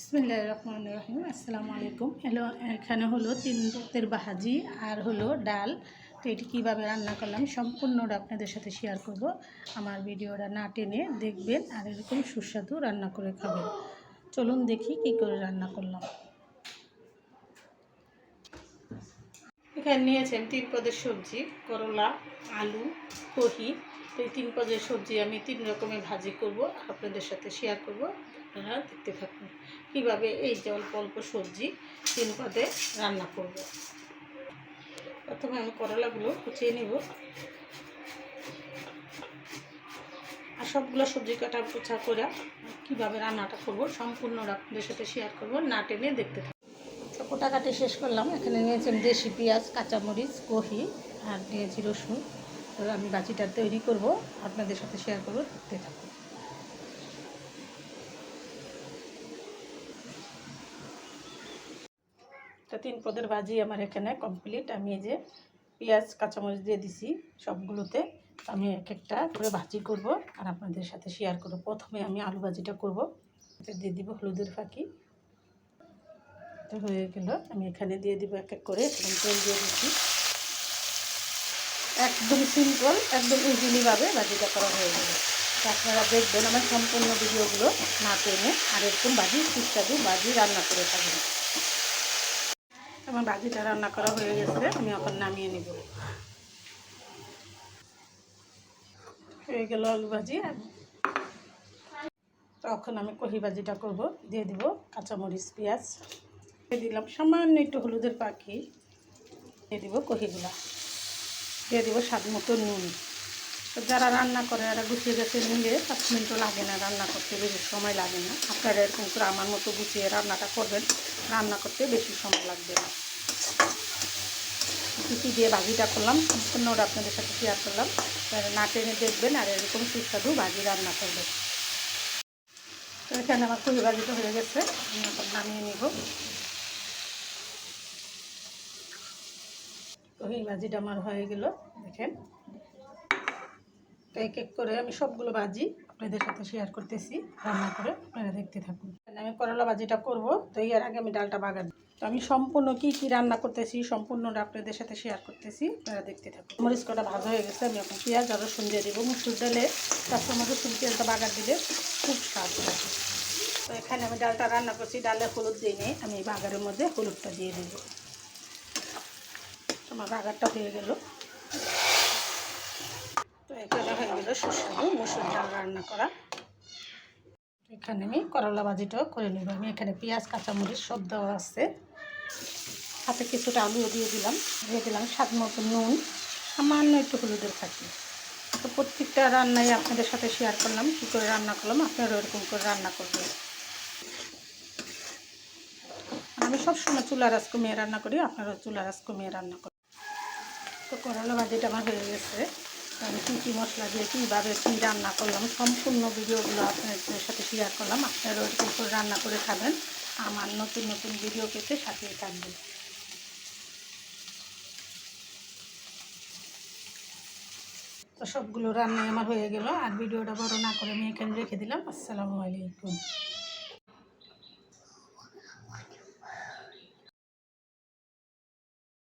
বিসমিল্লাহির রহমানির রহিম। আসসালামু আলাইকুম। এখানে হলো 3 পদের ভাজি আর হলো ডাল। তো এটি কীভাবে রান্না করলাম সম্পূর্ণটা আপনাদের সাথে শেয়ার করব। আমার ভিডিওটা না টেনে দেখবেন আর এরকম সুস্বাদু রান্না করে খাবেন। চলুন দেখি কী করে রান্না করলাম। এখানে নিয়েছেন 3 পদের সবজি, করলা, আলু, কহি। তো এই 3 পদের সবজি আমি 3 রকমের ভাজি করব, আপনাদের সাথে শেয়ার করব। আপনারা দেখতে থাকুন কীভাবে এই যে অল্প অল্প সবজি 3 পদে রান্না করব। প্রথমে আমি করলাগুলো কুচিয়ে নেব আর সবগুলো সবজি কাটা কুচা করে কীভাবে রান্নাটা করব সম্পূর্ণটা আপনাদের সাথে শেয়ার করব, না টেনে দেখতে থাকুন। কোটা কাটে শেষ করলাম। এখানে নিয়েছি দেশি পেঁয়াজ, কাঁচামরিচ, কহি আর নিয়েছি রসুন। তো আমি ভাজিটা তৈরি করব, আপনাদের সাথে শেয়ার করব, দেখতে থাকুন। তো 3 পদের ভাজি আমার এখানে কমপ্লিট। আমি এই যে পেঁয়াজ কাঁচামরিচ দিয়ে দিছি সবগুলোতে। আমি এক একটা করে ভাজি করব আর আপনাদের সাথে শেয়ার করব। প্রথমে আমি আলু ভাজিটা করব, দিয়ে দিব হলুদের ফাঁকি। তো হয়ে গেল, আমি এখানে দিয়ে দিব এক এক করে। এখানে তেল দিয়ে দিচ্ছি। একদম সিম্পল, একদম ইজিলিভাবে ভাজিটা করা হয়ে যাবে। তো আপনারা দেখবেন আমার সম্পূর্ণ ভিডিওগুলো না টেনে আর এরকম ভাজি সুস্বাদু ভাজি রান্না করে থাকবেন। আমার ভাজিটা রান্না করা হয়ে গেছে, আমি এখন নামিয়ে নেব। হয়ে গেল আলু ভাজি। তখন আমি কহি ভাজিটা করব, দিয়ে দিব কাঁচামরিচ, পেঁয়াজ দিয়ে দিলাম, সামান্য একটু হলুদের পাখি দিয়ে দিব, কহিগুলা দিয়ে দিব, স্বাদ মতো নুন। তো যারা রান্না করে এরা গুছিয়ে গেছে নিলে 5 মিনিটও লাগে না রান্না করতে, বেশি সময় লাগে না। আপনারা এরকম করে আমার মতো গুছিয়ে রান্নাটা করবেন, রান্না করতে বেশি সময় লাগবে না। কী দিয়ে ভাজিটা করলাম সম্পূর্ণটা আপনাদের সাথে শেয়ার করলাম। না টেনে দেখবেন আর এরকম সুস্বাদু ভাজি রান্না করবেন। তো এখানে আমার কহি ভাজিটা হয়ে গেছে, আমি এখন নামিয়ে নিব। কহি ভাজিটা আমার হয়ে গেল, দেখেন। তো এক এক করে আমি সবগুলো ভাজি আপনাদের সাথে শেয়ার করতেছি রান্না করে, আপনারা দেখতে থাকুন। আমি করলা ভাজিটা করব, তো এর আগে আমি ডালটা বাগান। তো আমি সম্পূর্ণ কি রান্না করতেছি সম্পূর্ণটা আপনাদের সাথে শেয়ার করতেছি, আপনারা দেখতে থাকুন। মরিচ কটা ভাজা হয়ে গেছে, আমি এখন পেঁয়াজ আর রসুন দিয়ে দেবো। মুসুর ডালে কাঁচামরিচ রসুন পেঁয়াজটা বাগার দিলে খুব স্বাদ লাগে। তো এখানে আমি ডালটা রান্না করছি, ডালে হলুদ দিয়ে নিয়ে আমি বাগারের মধ্যে হলুদটা দিয়ে দেবো। আমার বাগারটা হয়ে গেল। তো এখানে হয়ে গেল সুস্বাদু মুসুর ডাল রান্না করা। এখানে আমি করলা ভাজিটাও করে নেব। আমি এখানে পেঁয়াজ কাঁচামরিচ সব দেওয়া আছে, হাতে কিছুটা আলুও দিয়ে দিলাম স্বাদ মতো নুন, সামান্য একটু হলুদের ফাঁকি। তো প্রত্যেকটা রান্নাই আপনাদের সাথে শেয়ার করলাম, কী করে রান্না করলাম, আপনারা এরকম করে রান্না করবেন। আমি সবসময় চুলার আঁচ কমিয়ে রান্না করি, আপনারা চুলার আঁচ কমিয়ে রান্না করেন। তো করলা ভাজিটা আমার হয়ে গেছে। আমি কী মশলা দিয়ে কীভাবে কী রান্না করলাম সম্পূর্ণ ভিডিওগুলো আপনাদের সাথে শেয়ার করলাম। আপনারা ওরকম করে রান্না করে খাবেন, আমার নতুন নতুন ভিডিও পেতে সাথেই থাকবেন। তো সবগুলো রান্নাই আমার হয়ে গেল আর ভিডিওটা বড় না করে আমি এখানে রেখে দিলাম। আসসালামু আলাইকুম।